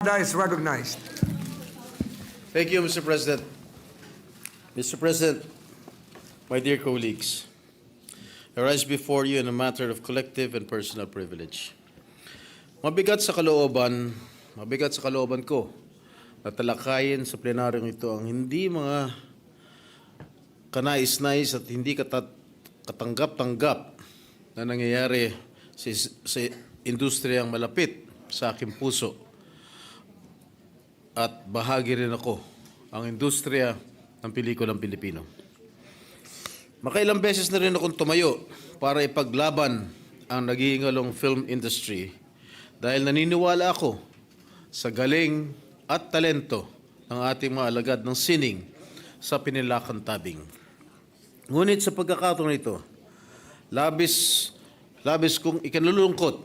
Is recognized. Thank you, Mr. President. Mr. President, my dear colleagues, I rise before you in a matter of collective and personal privilege. Mabigat sa kalooban ko na talakayin sa plenaryong ito ang hindi mga kanais-nais at hindi katanggap-tanggap na nangyayari sa industriyang malapit sa aking puso. At bahagi rin ako ang industriya ng pelikulang Pilipino. Makailang beses na rin akong tumayo para ipaglaban ang nag-iingalong film industry dahil naniniwala ako sa galing at talento ng ating mga alagad ng sining sa pinilakan tabing. Ngunit sa pagkakataon ito, labis kong ikinalulungkot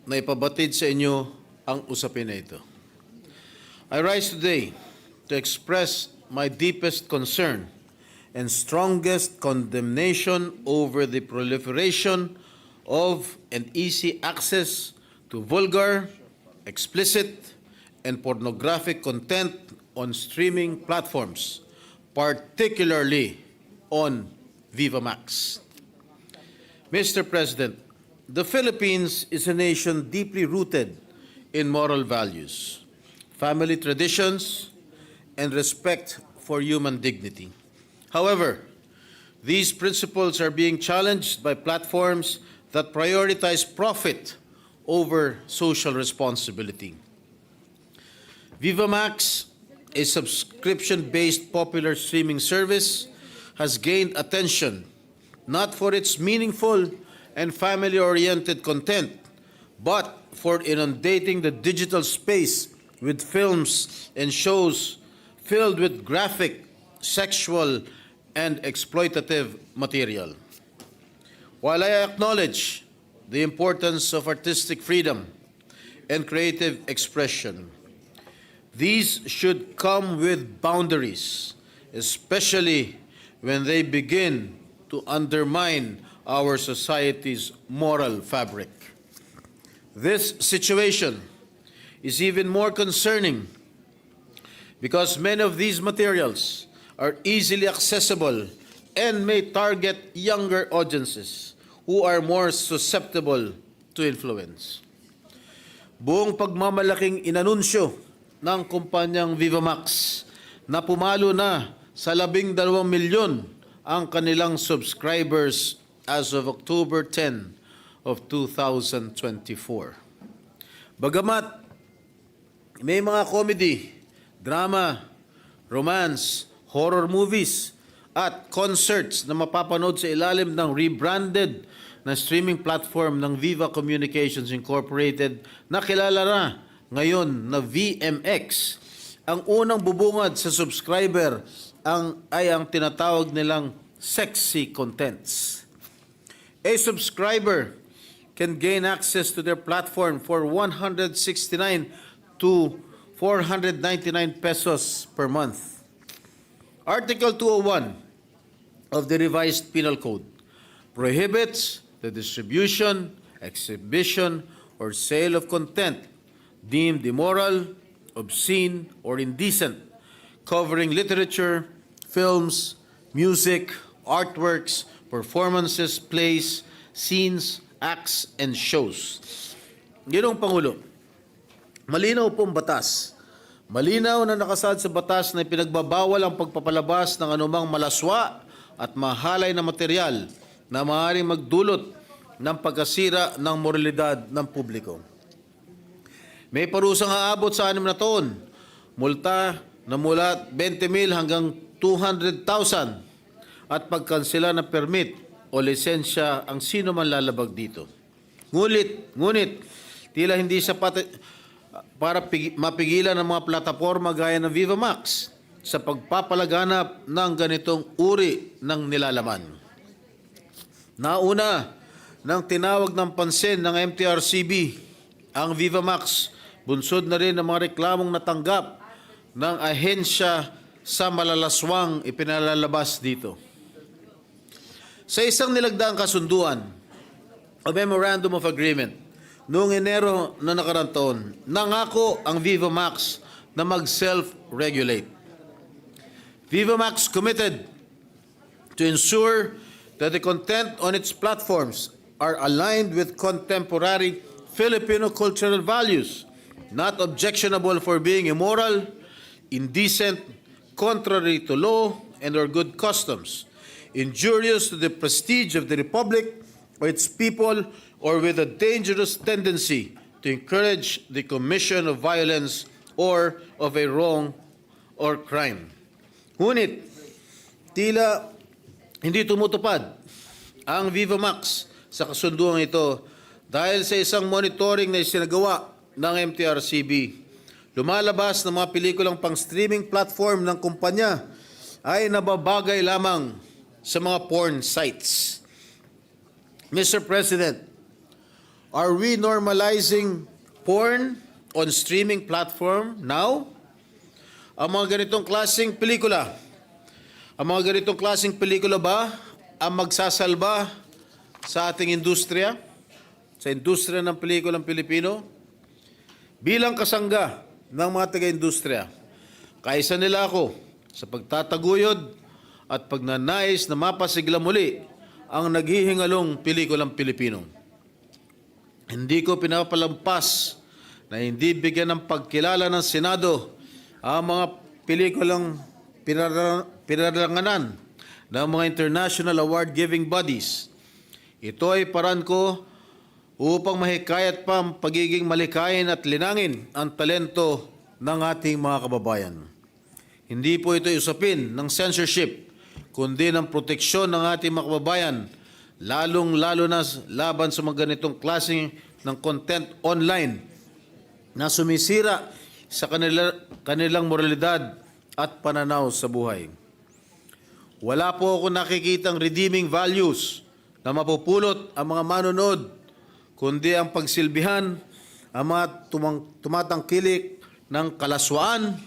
na ipabatid sa inyo ang usapin na ito. I rise today to express my deepest concern and strongest condemnation over the proliferation of and easy access to vulgar, explicit, and pornographic content on streaming platforms, particularly on Viva Max. Mr. President, the Philippines is a nation deeply rooted in moral values, family traditions, and respect for human dignity. However, these principles are being challenged by platforms that prioritize profit over social responsibility. Viva Max, a subscription-based popular streaming service, has gained attention not for its meaningful and family-oriented content, but for inundating the digital space with films and shows filled with graphic, sexual, and exploitative material. While I acknowledge the importance of artistic freedom and creative expression, these should come with boundaries, especially when they begin to undermine our society's moral fabric. This situation is even more concerning because many of these materials are easily accessible and may target younger audiences who are more susceptible to influence. Buong pagmamalaking inanunsyo ng kumpanyang Viva Max na pumalo na sa 12 milyon ang kanilang subscribers as of October 10 of 2024. Bagamat may mga comedy, drama, romance, horror movies, at concerts na mapapanood sa ilalim ng rebranded na streaming platform ng Viva Communications Incorporated na kilala na ngayon na VMX. Ang unang bubungad sa subscriber ay ang tinatawag nilang sexy contents. A subscriber can gain access to their platform for 169 to 499 pesos per month. Article 201 of the revised Penal Code prohibits the distribution, exhibition, or sale of content deemed immoral, obscene, or indecent, covering literature, films, music, artworks, performances, plays, scenes, acts, and shows. Ginoong Pangulo, malinaw pong batas. Malinaw na nakasad sa batas na ipinagbabawal ang pagpapalabas ng anumang malaswa at mahalay na material na maaaring magdulot ng pagkasira ng moralidad ng publiko. May parusang aabot sa 6 na taon, multa na mula 20,000 hanggang 200,000 at pagkansela ng permit o lisensya ang sino man lalabag dito. Ngunit, tila hindi sapat para mapigilan ng mga plataporma gaya ng Viva Max sa pagpapalaganap ng ganitong uri ng nilalaman. Nauna nang tinawag ng pansin ng MTRCB ang Viva Max, bunsod na rin ng mga reklamong natanggap ng ahensya sa malalaswang ipinalalabas dito. Sa isang nilagdaang kasunduan o Memorandum of Agreement noong Enero na nakaraang taon. Nangako ang Viva Max na mag-self-regulate. Viva Max committed to ensure that the content on its platforms are aligned with contemporary Filipino cultural values, not objectionable for being immoral, indecent, contrary to law and or good customs, injurious to the prestige of the Republic or its people, or with a dangerous tendency to encourage the commission of violence or of a wrong or crime. Ngunit, tila hindi tumutupad ang Viva Max sa kasunduang ito dahil sa isang monitoring na isinagawa ng MTRCB. Lumalabas na mga pelikulang pang-streaming platform ng kumpanya ay nababagay lamang sa mga porn sites. Mr. President, are we normalizing porn on streaming platform now? Ang mga ganitong klaseng pelikula, ba ang magsasalba sa ating industriya, sa industriya ng pelikulang Pilipino? Bilang kasangga ng mga taga-industriya, kaisa nila ako sa pagtataguyod at pagnanais na mapasigla muli ang naghihingalong pelikulang Pilipino. Hindi ko pinapalampas na hindi bigyan ng pagkilala ng Senado ang mga pelikulang pinaralanganan ng mga international award-giving bodies. Ito ay paraan ko upang mahikayat pa ang pagiging malikain at linangin ang talento ng ating mga kababayan. Hindi po ito usapin ng censorship, kundi ng proteksyon ng ating mga kababayan, lalong-lalo na laban sa mga ganitong klaseng ng content online na sumisira sa kanilang moralidad at pananaw sa buhay. Wala po ako nakikitang redeeming values na mapupulot ang mga manonood, kundi ang pagsilbihan ang mga tumatangkilik ng kalaswaan,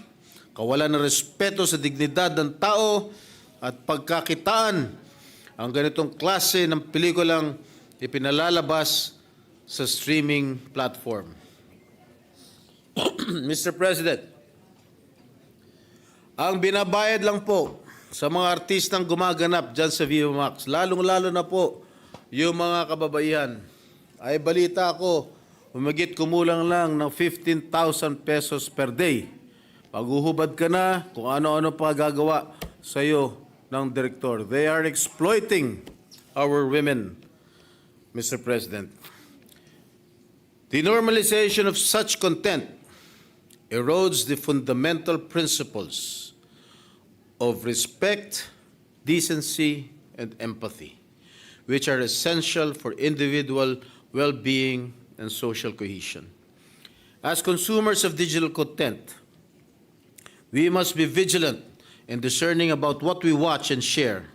kawalan ng respeto sa dignidad ng tao at pagkakitaan ang ganitong klase ng pelikulang ipinalalabas sa streaming platform. Mr. President, ang binabayad lang po sa mga artistang gumaganap dyan sa Viva Max, lalong-lalo na po yung mga kababaihan, ay balita ko, humigit kumulang lang ng 15,000 pesos per day. Paghuhubad ka na kung ano-ano pa gagawa sa iyo ng direktor. They are exploiting our women, Mr. President. The normalization of such content erodes the fundamental principles of respect, decency, and empathy, which are essential for individual well-being and social cohesion. As consumers of digital content, we must be vigilant and discerning about what we watch and share.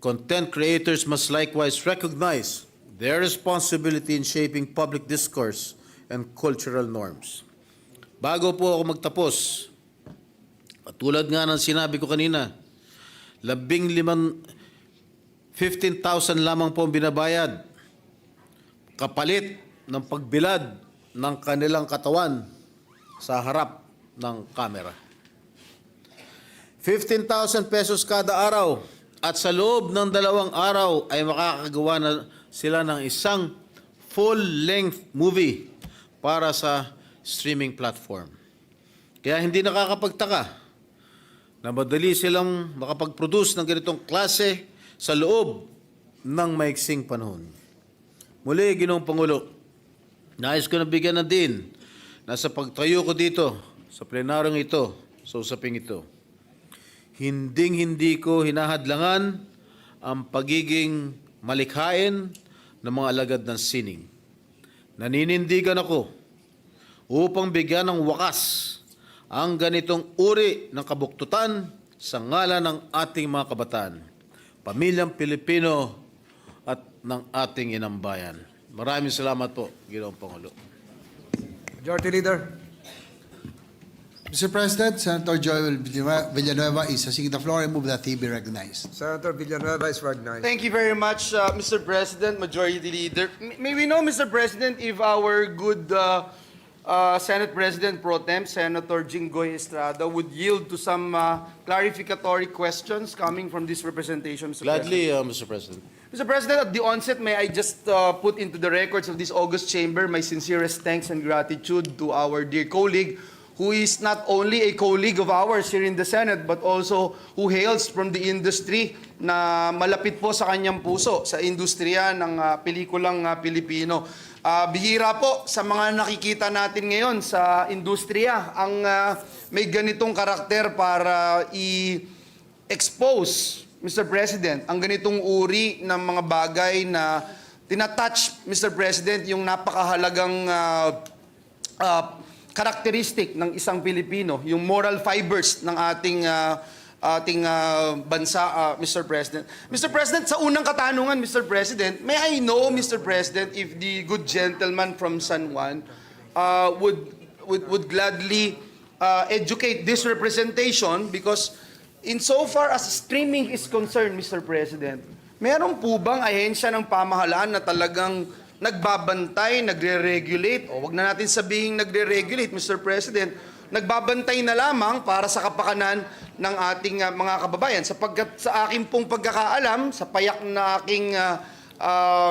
Content creators must likewise recognize their responsibility in shaping public discourse and cultural norms. Bago po ako magtapos, tulad nga ng sinabi ko kanina, 15,000 lamang po ang binabayad kapalit ng pagbilad ng kanilang katawan sa harap ng kamera. 15,000 pesos kada araw at sa loob ng 2 araw ay makakagawa na sila ng isang full-length movie para sa streaming platform. Kaya hindi nakakapagtaka na madali silang makapag-produce ng ganitong klase sa loob ng maiksing panahon. Muli, Ginoong Pangulo, nais ko na bigyan ng din na sa pagtayo ko dito, sa plenarong ito, sa usaping ito, hinding-hindi ko hinahadlangan ang pagiging malikhain ng mga alagad ng sining. Naninindigan ako upang bigyan ng wakas ang ganitong uri ng kabuktutan sa ngalan ng ating mga kabataan, pamilyang Pilipino at ng ating inambayan. Maraming salamat po, Ginoong Pangulo. Majority Leader. Mr. President, Senator Joel Villanueva is seeking the floor and move that he be recognized. Senator Villanueva is recognized. Thank you very much, Mr. President, Majority Leader. May we know, Mr. President, if our good Senate President Pro Tem, Senator Jinggoy Estrada, would yield to some clarificatory questions coming from this representation, Mr. Gladly, President. Mr. President. Mr. President, at the onset, may I just put into the records of this August chamber my sincerest thanks and gratitude to our dear colleague, who is not only a colleague of ours here in the Senate, but also who hails from the industry na malapit po sa kanyang puso, sa industriya ng pelikulang Pilipino. Bihira po sa mga nakikita natin ngayon sa industriya ang may ganitong karakter para i-expose, Mr. President, ang ganitong uri ng mga bagay na tinatouch, Mr. President, yung napakahalagang karakteristik ng isang Pilipino, yung moral fibers ng ating bansa, Mr. President. Mr. President, sa unang katanungan, Mr. President, may I know, Mr. President, if the good gentleman from San Juan would gladly educate this representation, because insofar as streaming is concerned, Mr. President, meron po bang ahensya ng pamahalaan na talagang nagbabantay, nagre-regulate, o wag na natin sabihing nagre-regulate, Mr. President, nagbabantay na lamang para sa kapakanan ng ating mga kababayan? Sapagkat sa aking pong pagkakaalam, sa payak na aking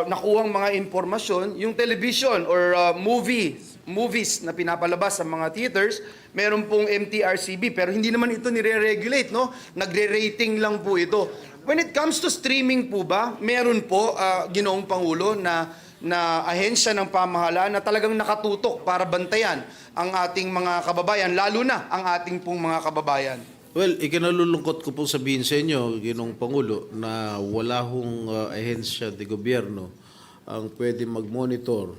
nakuhang mga impormasyon, yung television or movies na pinapalabas sa mga theaters, meron pong MTRCB, pero hindi naman ito nire-regulate, no? Nagre-rating lang po ito. When it comes to streaming po ba, meron po, Ginoong Pangulo, na ahensya ng pamahalaan na talagang nakatutok para bantayan ang ating mga kababayan, lalo na ang ating pong mga kababayan? Well, ikinalulungkot ko pong sabihin sa inyo, Ginoong Pangulo, na wala hong ahensya de gobyerno ang pwede mag-monitor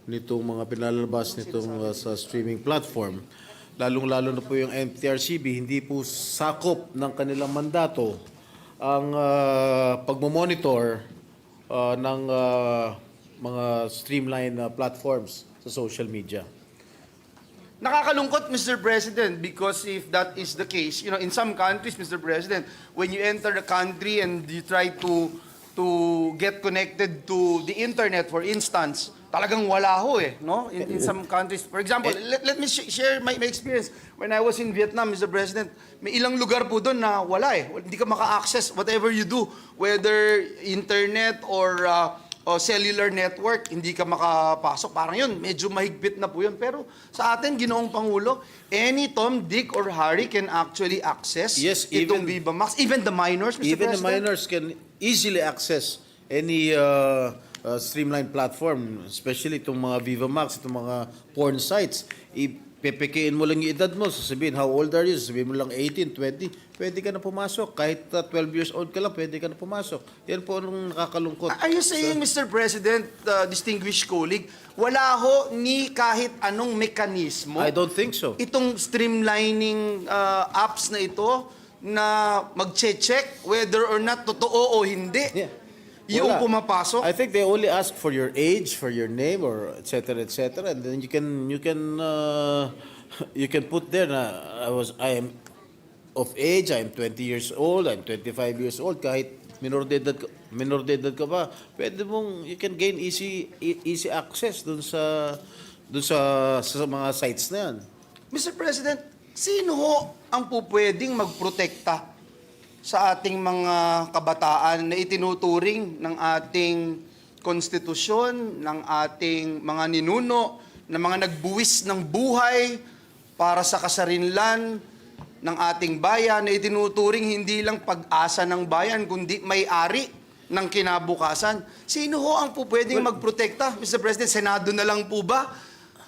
nitong mga pinalalabas nitong sa streaming platform. Lalong-lalo na po yung MTRCB, hindi po sakop ng kanilang mandato ang pagmamonitor ng mga streamline platforms sa social media. Nakakalungkot, Mr. President, because if that is the case, in some countries, Mr. President, when you enter the country and you try to get connected to the internet, for instance, talagang wala ho no? In some countries. For example, let me share my experience. When I was in Vietnam, Mr. President, may ilang lugar po doon na wala Hindi ka maka-access whatever you do, whether internet or cellular network, hindi ka makapasok. Parang yun, medyo mahigpit na po yun. Pero sa atin, Ginoong Pangulo, any Tom, Dick, or Harry can actually access itong Viva Max. Even the minors, Mr. Even President? the minors can easily access any streamline platform, especially itong mga Viva Max, itong mga porn sites. Ipepekein mo lang yung edad mo, sasabihin, how old are you? Sasabihin mo lang 18, 20, pwede ka na pumasok. Kahit 12 years old ka lang, pwede ka na pumasok. Yan po ang nakakalungkot. Are you saying, Mr. President, distinguished colleague, wala ho ni kahit anong mekanismo I don't think so. itong streamlining apps na ito na mag-check whether or not totoo o hindi yung Wala. pumapasok? I think they only ask for your age, for your name, or etc. And then you can put there na I am of age, I am 20 years old, I am 25 years old. Kahit minor de edad ka pa, pwede mong you can gain easy access dun sa mga sites na yan. Mr. President, sino ho ang pupwedeng magprotekta sa ating mga kabataan na itinuturing ng ating konstitusyon, ng ating mga ninuno, ng mga nagbuwis ng buhay para sa kasarinlan ng ating bayan, na itinuturing hindi lang pag-asa ng bayan, kundi may-ari ng kinabukasan? Sino ho ang pupwedeng magprotekta, Mr. President? Senado na lang po ba?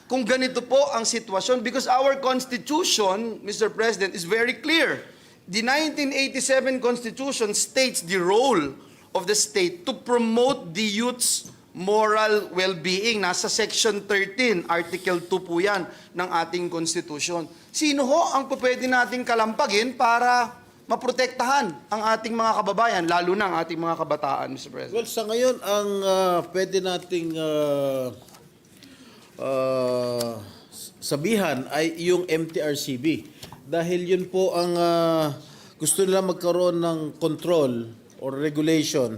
Kung ganito po ang sitwasyon, because our Constitution, Mr. President, is very clear. The 1987 Constitution states the role of the state to promote the youth's moral well-being. Nasa Section 13, Article 2 po yan ng ating Constitution. Sino ho ang pwede nating kalampagin para maprotektahan ang ating mga kababayan, lalo na ang ating mga kabataan, Mr. President? Well, sa ngayon, ang pwede nating sabihan ay yung MTRCB. Dahil yun po ang gusto nila magkaroon ng control or regulation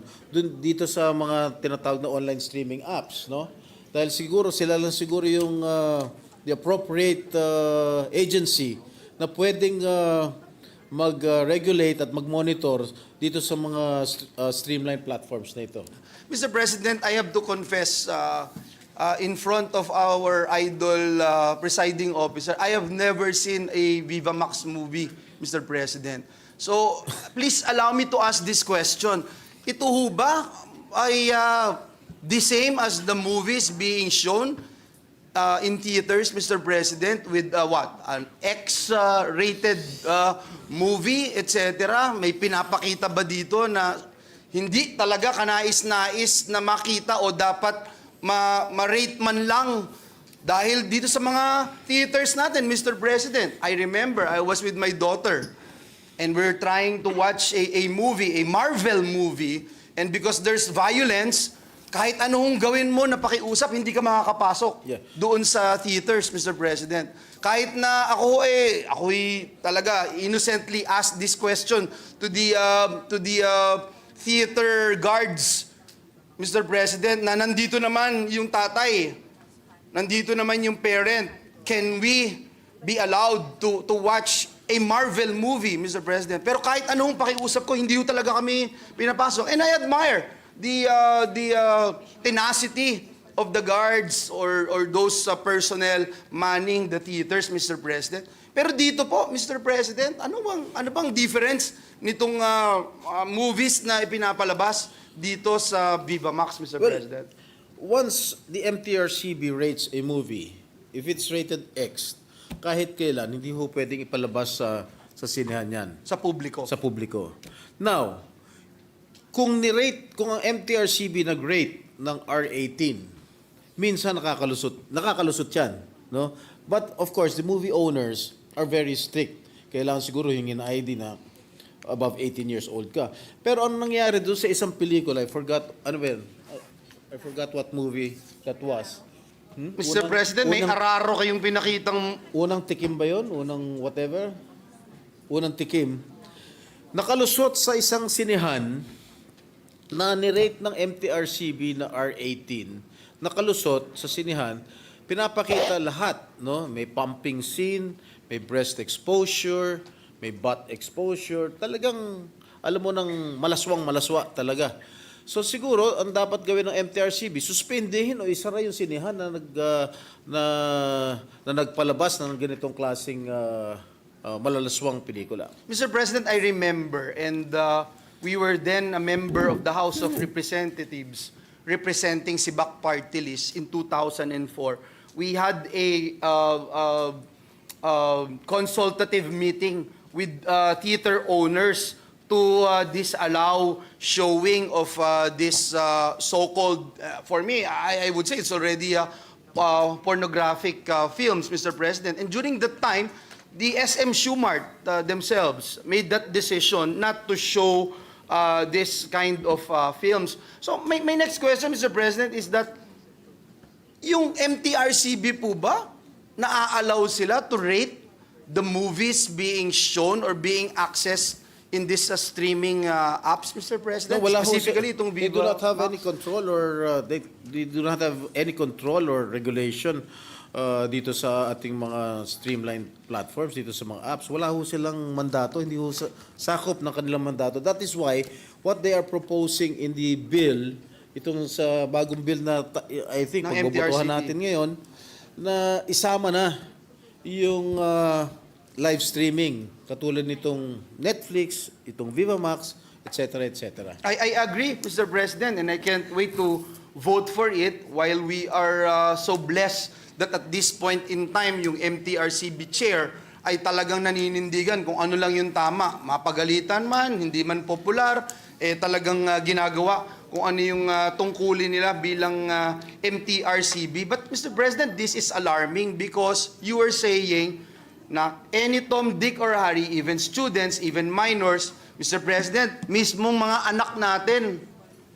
dito sa mga tinatawag na online streaming apps, no? Dahil siguro sila lang siguro yung the appropriate agency na pwedeng mag-regulate at mag-monitor dito sa mga streamline platforms na ito. Mr. President, I have to confess in front of our idol presiding officer, I have never seen a Viva Max movie, Mr. President. So, please allow me to ask this question. Ito ho ba ay the same as the movies being shown in theaters, Mr. President, with what? An X-rated movie, etc. May pinapakita ba dito na hindi talaga kanais-nais na makita o dapat ma-rate man lang? Dahil dito sa mga theaters natin, Mr. President, I remember I was with my daughter and we're trying to watch a movie, a Marvel movie, and because there's violence, kahit anong gawin mo na pakiusap, hindi ka makakapasok doon sa theaters, Mr. President. Kahit na ako'y talaga innocently asked this question to the theater guards, Mr. President, na nandito naman yung tatay, nandito naman yung parent. Can we be allowed to watch a Marvel movie, Mr. President? Pero kahit anong pakiusap ko, hindi ho talaga kami pinapasok. And I admire the tenacity of the guards or those personnel manning the theaters, Mr. President. Pero dito po, Mr. President, ano bang difference nitong movies na ipinapalabas dito sa Viva Max, Mr. President? Once the MTRCB rates a movie, if it's rated X, kahit kailan, hindi ho pwedeng ipalabas sa sinehan yan. Sa publiko. Sa publiko. Now, kung ang MTRCB nag-rate ng R18, minsan nakakalusot yan, no? But of course, the movie owners are very strict. Kailangan siguro hingin ID na above 18 years old ka. Pero ano nangyari doon sa isang pelikula, I forgot what movie that was. Mr. President, may araro kayong pinakitang... Unang tikim ba yun? Unang whatever? Unang tikim. Nakalusot sa isang sinehan na nirate ng MTRCB na R18. Nakalusot sa sinehan, pinapakita lahat, no? May pumping scene, may breast exposure, may butt exposure. Talagang, alam mo, nang malaswang-malaswa talaga. So siguro ang dapat gawin ng MTRCB, suspendehin o isara yung sinehan na nagpalabas ng ganitong klaseng malalaswang pelikula. Mr. President, I remember, and we were then a member of the House of Representatives representing Sibak Party List in 2004. We had a consultative meeting with theater owners to disallow showing of this so-called, for me, I would say it's already pornographic films, Mr. President. And during that time, the SM Schumart themselves made that decision not to show this kind of films. So my next question, Mr. President, is that yung MTRCB po ba, naa-allow sila to rate the movies being shown or being accessed in this streaming apps, Mr. President? No, wala ho specifically itong they do Viva not have Max? any control or they do not have any control or regulation dito sa ating mga streamlined platforms, dito sa mga apps. Wala ho silang mandato, hindi ho sakop ng kanilang mandato. That is why what they are proposing in the bill, itong sa bagong bill na I think Ng pagbobotohan MTRCB. natin ngayon, na isama na yung live streaming katulad nitong Netflix, itong Viva Max, etc. etc. I agree, Mr. President, and I can't wait to vote for it while we are so blessed that at this point in time, yung MTRCB chair ay talagang naninindigan kung ano lang yung tama. Mapagalitan man, hindi man popular, talagang ginagawa kung ano yung tungkulin nila bilang MTRCB. But Mr. President, this is alarming because you were saying na any Tom, Dick, or Harry, even students, even minors, Mr. President, mismong mga anak natin,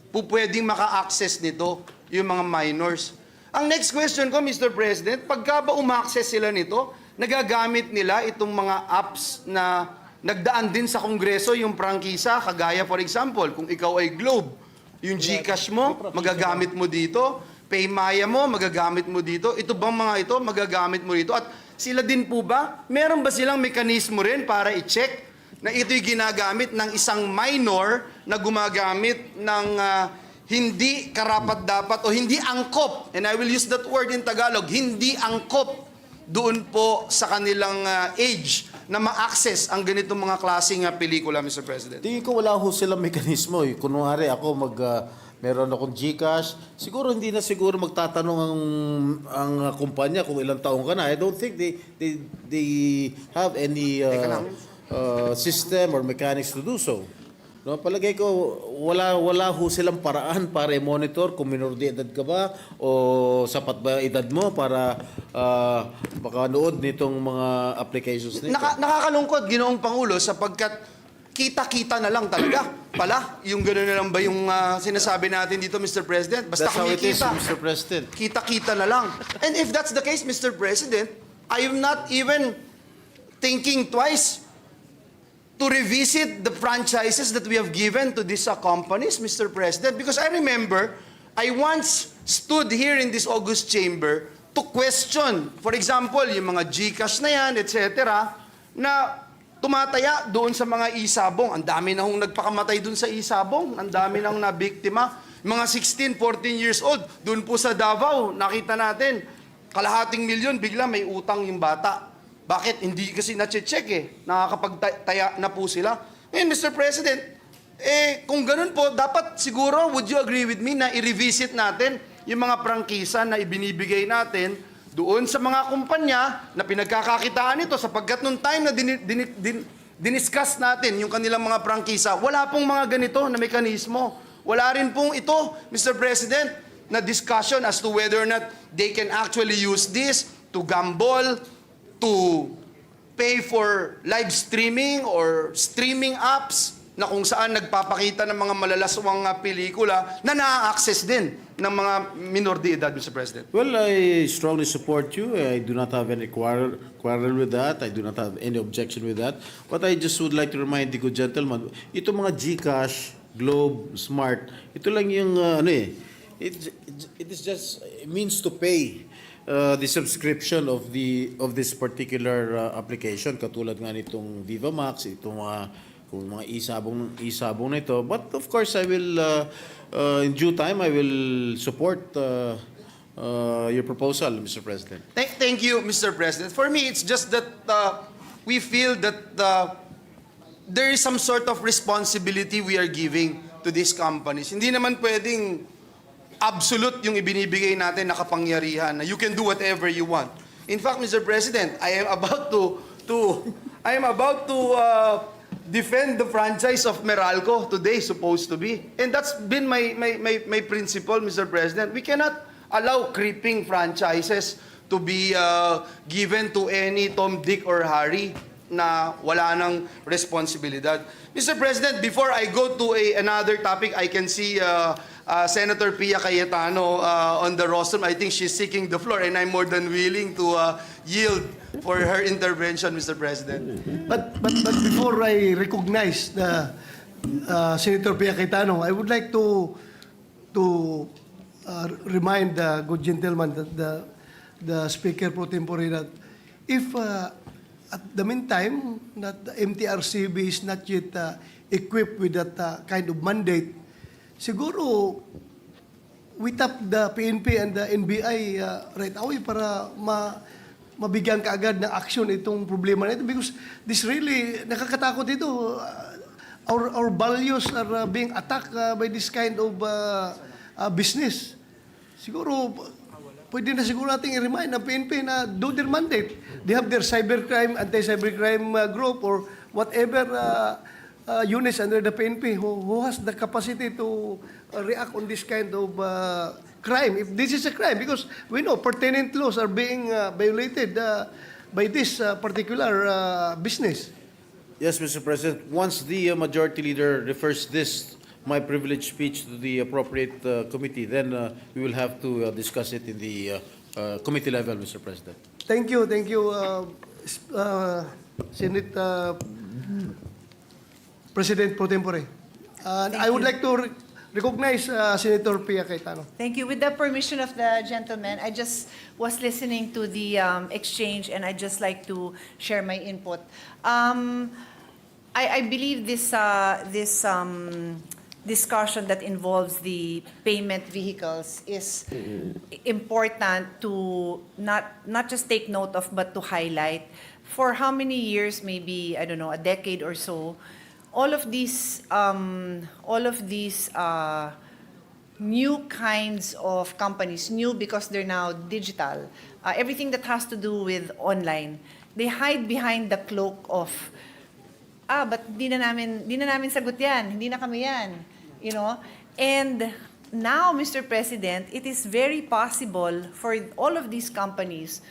po pwedeng maka-access nito, yung mga minors. Ang next question ko, Mr. President, pagka ba umaccess sila nito, nagagamit nila itong mga apps na nagdaan din sa Kongreso, yung prangkisa, kagaya for example, kung ikaw ay Globe, yung GCash mo, magagamit mo dito, Paymaya mo, magagamit mo dito, ito bang mga ito, magagamit mo dito, at sila din po ba, meron ba silang mekanismo rin para i-check na ito'y ginagamit ng isang minor na gumagamit ng hindi karapat-dapat o hindi angkop, and I will use that word in Tagalog, hindi angkop doon po sa kanilang age na ma-access ang ganitong mga klaseng pelikula, Mr. President? Tingin ko wala ho silang mekanismo. Kunwari ako meron akong GCash, siguro hindi na siguro magtatanong ang kumpanya kung ilang taong ka na. I don't think they have any system or mechanics to do so. No, palagay ko wala ho silang paraan para i-monitor kung minor de edad ka ba o sapat ba edad mo para makanood nitong mga applications nito. Nakakalungkot, Ginoong Pangulo, sapagkat kita-kita na lang talaga pala. Yung gano'n na lang ba yung sinasabi natin dito, Mr. President? Basta That's how it is, kumikita. Mr. President. Kita-kita na lang. And if that's the case, Mr. President, I am not even thinking twice to revisit the franchises that we have given to these companies, Mr. President. Because I remember, I once stood here in this August chamber to question, for example, yung mga GCash na yan, etc., na tumataya doon sa mga isabong. Ang dami na hong nagpakamatay doon sa isabong. Ang dami nang nabiktima. Mga 16, 14 years old, doon po sa Davao, nakita natin, kalahating milyon, bigla may utang yung bata. Bakit? Hindi kasi na-check Nakakapagtaya na po sila. Ngayon, Mr. President, kung ganun po, dapat siguro, would you agree with me na i-revisit natin yung mga prangkisa na ibinibigay natin doon sa mga kumpanya na pinagkakakitaan ito sapagkat nung time na diniscuss natin yung kanilang mga prangkisa, wala pong mga ganito na mekanismo. Wala rin pong ito, Mr. President, na discussion as to whether or not they can actually use this to gamble, to pay for live streaming or streaming apps na kung saan nagpapakita ng mga malalaswang pelikula na na-access din ng mga minor de edad, Mr. President. Well, I strongly support you. I do not have any quarrel with that. I do not have any objection with that. But I just would like to remind the good gentleman, ito mga GCash, Globe, Smart, ito lang yung it is just a means to pay the subscription of this particular application, katulad nga nitong Viva Max, itong mga isabong na ito. But of course, I will in due time I will support your proposal, Mr. President. Thank you, Mr. President. For me, it's just that we feel that there is some sort of responsibility we are giving to these companies. Hindi naman pwedeng absolute yung ibinibigay natin na kapangyarihan na you can do whatever you want. In fact, Mr. President, I am about to defend the franchise of Meralco today, supposed to be. And that's been my principle, Mr. President. We cannot allow creeping franchises to be given to any Tom, Dick, or Harry na wala ng responsibilidad. Mr. President, before I go to another topic, I can see Senator Pia Cayetano on the rostrum. I think she's seeking the floor, and I'm more than willing to yield for her intervention, Mr. President. But before I recognize the Senator Pia Cayetano, I would like to remind the good gentleman that the Speaker pro tempore that if at the meantime that the MTRCB is not yet equipped with that kind of mandate, siguro we tap the PNP and the NBI right away para mabigyan kaagad ng action itong problema na ito because this really nakakatakot ito. Our values are being attacked by this kind of business. Siguro pwede na siguro natin i-remind ng PNP na do their mandate. They have their cybercrime, anti-cybercrime group or whatever units under the PNP who has the capacity to react on this kind of crime. If this is a crime, because we know pertinent laws are being violated by this particular business. Yes, Mr. President. Once the majority leader refers this my privileged speech to the appropriate committee, then we will have to discuss it in the committee level, Mr. President. Thank you, Senate President Pro Tempore. And I would like to recognize Senator Pia Cayetano. Thank you. With the permission of the gentleman, I just was listening to the exchange, and I'd just like to share my input. I believe this discussion that involves the payment vehicles is important to not just take note of, but to highlight. For how many years, maybe, I don't know, a decade or so, all of these new kinds of companies, new because they're now digital, everything that has to do with online, they hide behind the cloak of, but di na namin sagot yan, hindi na kami yan, you know? And now, Mr. President, it is very possible for all of these companies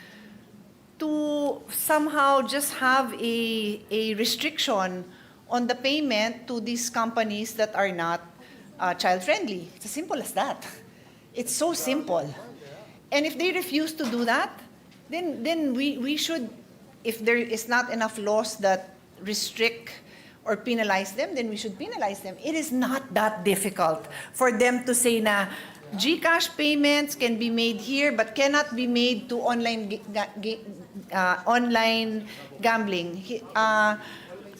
to somehow just have a restriction on the payment to these companies that are not child-friendly. It's as simple as that. It's so simple. And if they refuse to do that, then we should, if there is not enough laws that restrict or penalize them, then we should penalize them. It is not that difficult for them to say na GCash payments can be made here but cannot be made to online gambling.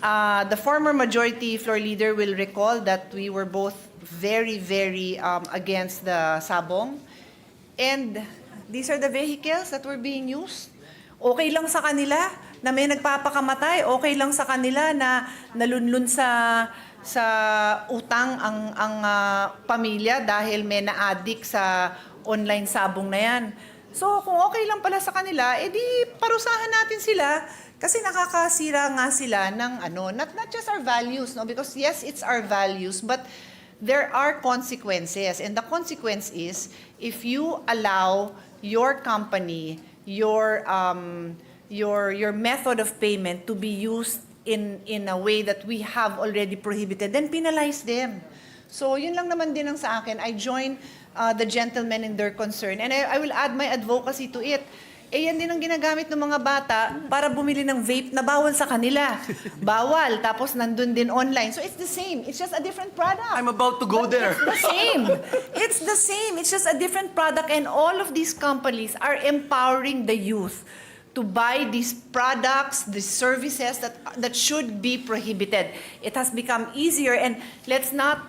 The former majority floor leader will recall that we were both very, very against the sabong. And these are the vehicles that were being used. Okay lang sa kanila na may nagpapakamatay. Okay lang sa kanila na nalunlun sa utang ang pamilya dahil may na-addict sa online sabong na yan. So kung okay lang pala sa kanila, edi parusahan natin sila kasi nakakasira nga sila ng not just our values, no? Because yes, it's our values, but there are consequences. And the consequence is if you allow your company, your method of payment to be used in a way that we have already prohibited, then penalize them. So yun lang naman din ang sa akin. I join the gentlemen in their concern. And I will add my advocacy to it. Yan din ang ginagamit ng mga bata para bumili ng vape na bawal sa kanila. Bawal. Tapos nandun din online. So it's the same. It's just a different product. I'm about to go there. It's the same. It's the same. It's just a different product. And all of these companies are empowering the youth to buy these products, these services that should be prohibited. It has become easier, and let's not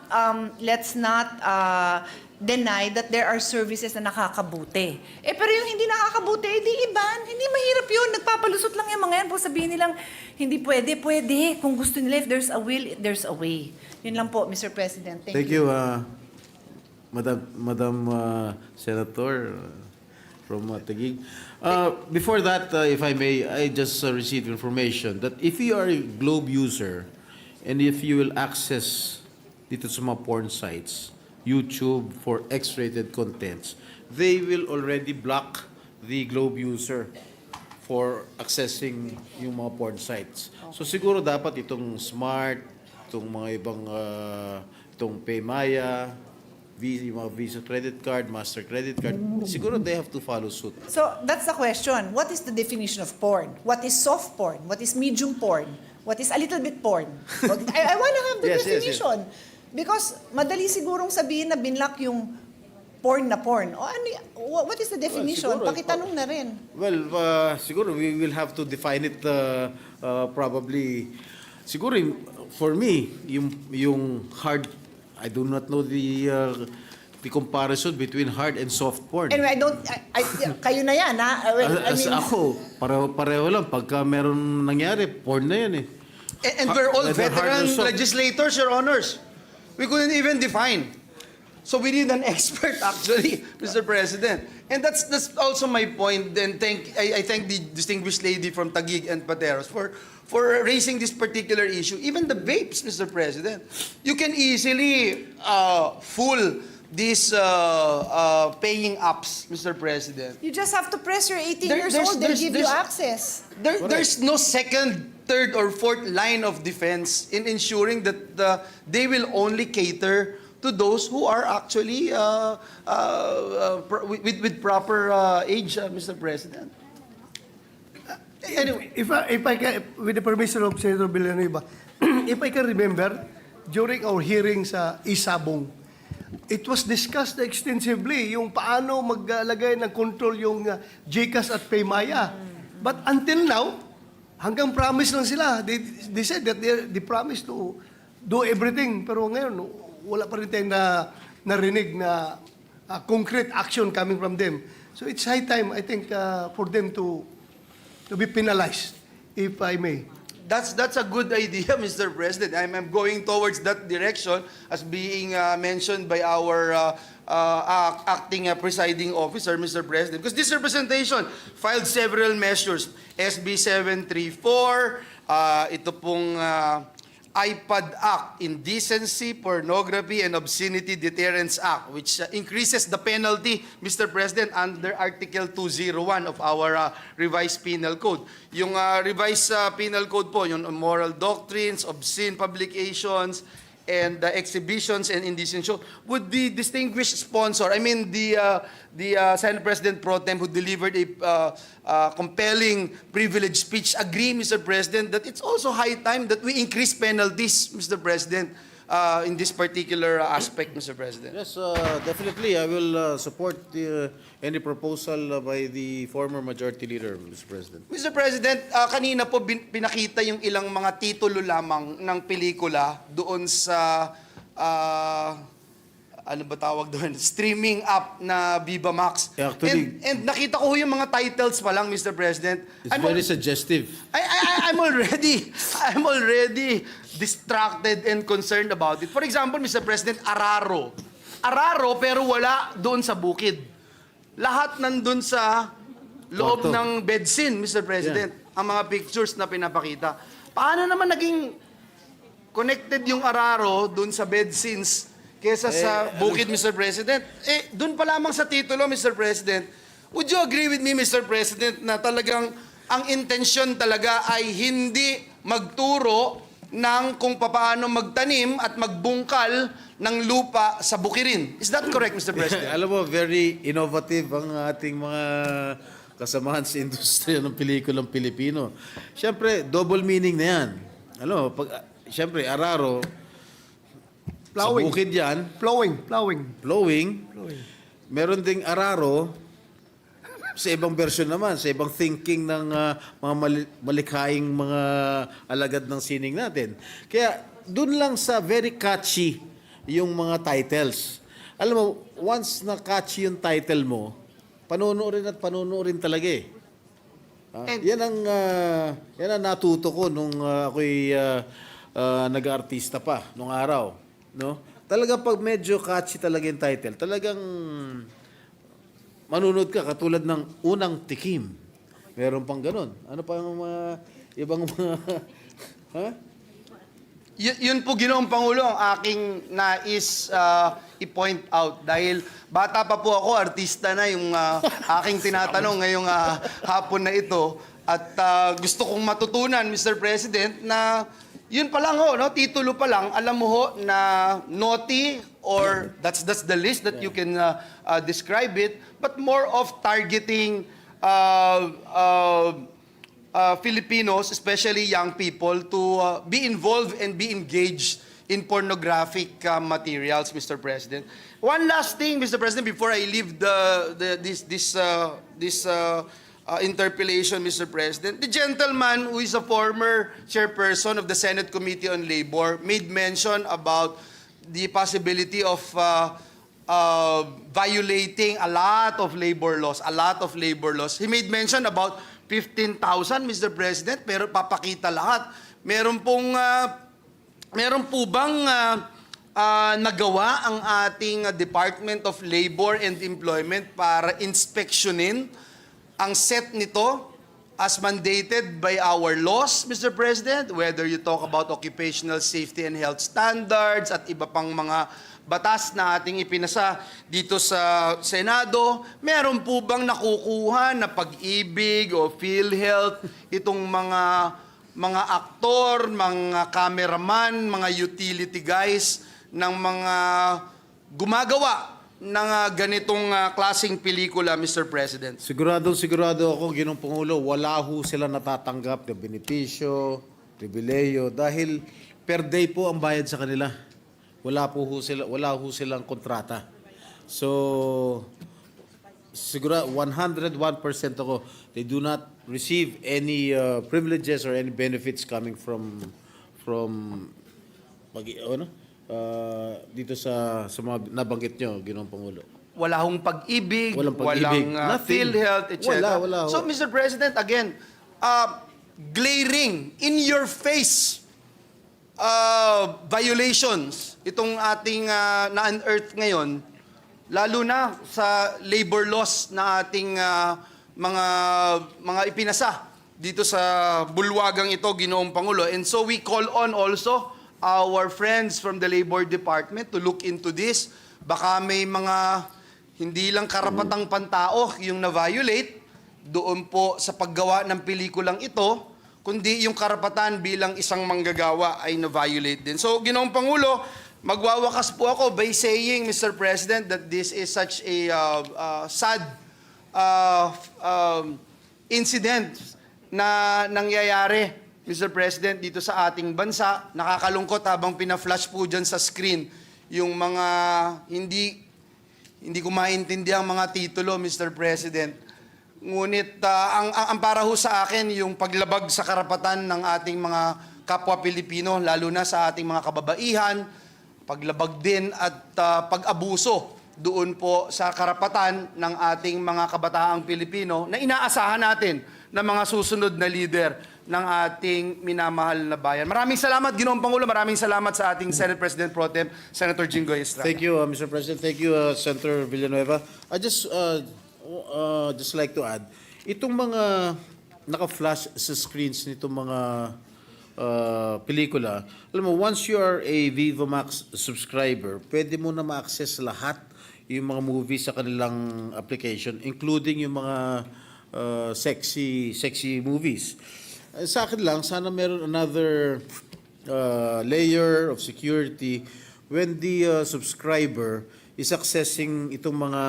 deny that there are services na nakakabuti. Pero yung hindi nakakabuti, di iban. Hindi mahirap yun. Nagpapalusot lang yung mga yan. Po sabihin nilang, hindi pwede. Pwede. Kung gusto nila, if there's a will, there's a way. Yun lang po, Mr. President. Thank you, Madam Senator from Taguig. Before that, if I may, I just received information that if you are a Globe user and if you will access dito sa mga porn sites, YouTube for X-rated contents, they will already block the Globe user for accessing yung mga porn sites. So siguro dapat itong Smart, itong mga ibang, itong Paymaya, yung mga Visa credit card, Master credit card, siguro they have to follow suit. So that's the question. What is the definition of porn? What is soft porn? What is medium porn? What is a little bit porn? I want to have the Yes, yes, yes. definition. Because madali sigurong sabihin na binlock yung porn na porn. O ano, what is the definition? siguro, Pakitanong na rin. Well, siguro we will have to define it probably. Siguro for me, yung hard, I do not know the comparison between hard and soft porn. Anyway, kayo na yan, ha? I As mean, ako, pareho lang. Pagka meron nangyari, porn na yan eh. And we're all Whether hard or veteran soft. legislators, Your Honors. We couldn't even define. So we need an expert, actually, Mr. President. And that's also my point. And I thank the distinguished lady from Taguig and Pateros for raising this particular issue. Even the vapes, Mr. President. You can easily fool paying apps, Mr. President. You just have to press your 18 There- years there's- old, they there's- give you there's- access. There's no second, third, or fourth line of defense in ensuring that they will only cater to those who are actually with proper age, Mr. President. Anyway, if I can, with the permission of Senator Villanueva, if I can remember, during our hearing sa Isabong, it was discussed extensively yung paano maglagay ng control yung GCash at Paymaya. But until now, hanggang promise lang sila. They said that they promised to do everything. Pero ngayon, wala pa rin tayong narinig na concrete action coming from them. So it's high time, I think, for them to be penalized, if I may. That's a good idea, Mr. President. I'm going towards that direction as being mentioned by our acting presiding officer, Mr. President. Because this representation filed several measures. SB 734, ito pong iPad Act, Indecency, Pornography, and Obscenity Deterrence Act, which increases the penalty, Mr. President, under Article 201 of our revised penal code. Yung revised penal code po, yung moral doctrines, obscene publications, and exhibitions and indecency would the distinguished sponsor, I mean the Senate President Pro Tem who delivered a compelling privileged speech, agree, Mr. President, that it's also high time that we increase penalties, Mr. President, in this particular aspect, Mr. President. Yes, definitely. I will support any proposal by the former majority leader, Mr. President. Mr. President, kanina po pinakita yung ilang mga titulo lamang ng pelikula doon sa ano ba tawag doon? Streaming app na Viva Max. Yeah, actually- and nakita ko yung mga titles pa lang, Mr. President. It's very suggestive. I'm already distracted and concerned about it. For example, Mr. President, Araro. Araro pero wala doon sa bukid. Lahat nandun sa loob Kwarto. ng bed scene, Mr. President. Ang mga pictures na pinapakita. Paano naman naging connected yung Araro doon sa bed scenes kesa sa bukid, Mr. President? Doon pa lamang sa titulo, Mr. President, would you agree with me, Mr. President, na talagang ang intensyon talaga ay hindi magturo ng kung paano magtanim at magbungkal ng lupa sa bukirin? Is that correct, Mr. President? Alam mo, very innovative ang ating mga kasamahan sa industriya ng pelikulang Pilipino. Siyempre, double meaning na yan. Ano, siyempre, Araro, sa Plowing. bukid yan, Plowing. meron ding Araro, sa ibang version naman, sa ibang thinking ng mga malikhaing mga alagad ng sining natin. Kaya, dun lang sa very catchy yung mga titles. Alam mo, once na catchy yung title mo, panunuorin talaga eh. Yan ang natuto ko nung ako'y nag-artista pa nung araw, no? Talaga pag medyo catchy talaga yung title, talagang manunod ka katulad ng Unang Tikim. Meron pang ganun. Ano pa yung mga ibang mga ha? Yun po, Ginoong Pangulo, ang aking nais i-point out. Dahil bata pa po ako, artista na yung aking tinatanong ngayong hapon na ito. At gusto kong matutunan, Mr. President, na yun pa lang ho, no? Titulo pa lang, alam mo ho na naughty or that's the list that you can describe it, but more of targeting Filipinos, especially young people, to be involved and be engaged in pornographic materials, Mr. President. One last thing, Mr. President, before I leave this interpellation, Mr. President. The gentleman who is a former chairperson of the Senate Committee on Labor made mention about the possibility of violating a lot of labor laws. He made mention about 15,000, Mr. President, pero papakita lahat. Meron po bang nagawa ang ating Department of Labor and Employment para inspeksyonin ang set nito as mandated by our laws, Mr. President, whether you talk about occupational safety and health standards at iba pang mga batas na ating ipinasa dito sa Senado, meron po bang nakukuha na Pag-ibig o PhilHealth itong mga aktor, mga cameraman, mga utility guys ng mga gumagawa ng ganitong klaseng pelikula, Mr. President? Sigurado ako, Ginoong Pangulo, wala ho sila natatanggap na benepisyo, pribileyo, dahil per day po ang bayad sa kanila. Wala ho silang kontrata. So, siguro 101% ako, they do not receive any privileges or any benefits coming from dito sa mga nabanggit nyo, Ginoong Pangulo. Wala hong Pag-ibig, Walang Pag-ibig. walang Nothing. PhilHealth, etc. Wala ho. So, Mr. President, again, glaring, in your face violations itong ating na-unearth ngayon, lalo na sa labor laws na ating mga ipinasa dito sa bulwagang ito, Ginoong Pangulo. And so we call on also our friends from the Labor Department to look into this. Baka may mga hindi lang karapatang pantao yung na-violate doon po sa paggawa ng pelikulang ito, kundi yung karapatan bilang isang manggagawa ay na-violate din. So, Ginoong Pangulo, magwawakas po ako by saying, Mr. President, that this is such a sad incident na nangyayari, Mr. President, dito sa ating bansa. Nakakalungkot habang pina-flash po dyan sa screen yung mga hindi ko maintindihan ang mga titulo, Mr. President. Ngunit ang para ho sa akin yung paglabag sa karapatan ng ating mga kapwa Pilipino, lalo na sa ating mga kababaihan, paglabag din at pag-abuso doon po sa karapatan ng ating mga kabataang Pilipino na inaasahan natin na mga susunod na leader ng ating minamahal na bayan. Maraming salamat, Ginoong Pangulo. Maraming salamat sa ating Senate President Pro Tem, Senator Jinggoy Estrada. Thank you, Mr. President. Thank you, Senator Villanueva. I just like to add, itong mga naka-flash sa screens nitong mga pelikula, alam mo, once you are a Viva Max subscriber, pwede mo na ma-access lahat yung mga movies sa kanilang application, including yung mga sexy movies. Sa akin lang, sana meron another layer of security when the subscriber is accessing itong mga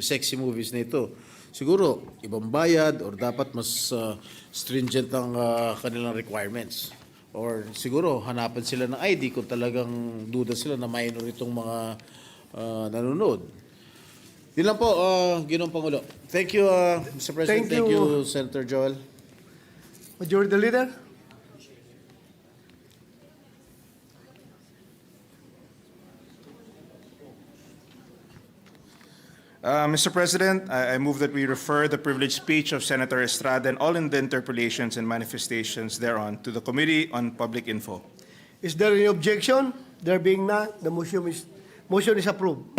sexy movies na ito. Siguro, ibang bayad or dapat mas stringent ang kanilang requirements. Or siguro, hanapan sila ng ID kung talagang duda sila na minor itong mga nanonood. Yun lang po, Ginoong Pangulo. Thank you, Mr. President. Thank you. Senator Joel. Majority Leader? Mr. President, I move that we refer the privileged speech of Senator Estrada and all in the interpellations and manifestations thereon to the Committee on Public Info. Is there any objection? There being none, the motion is approved.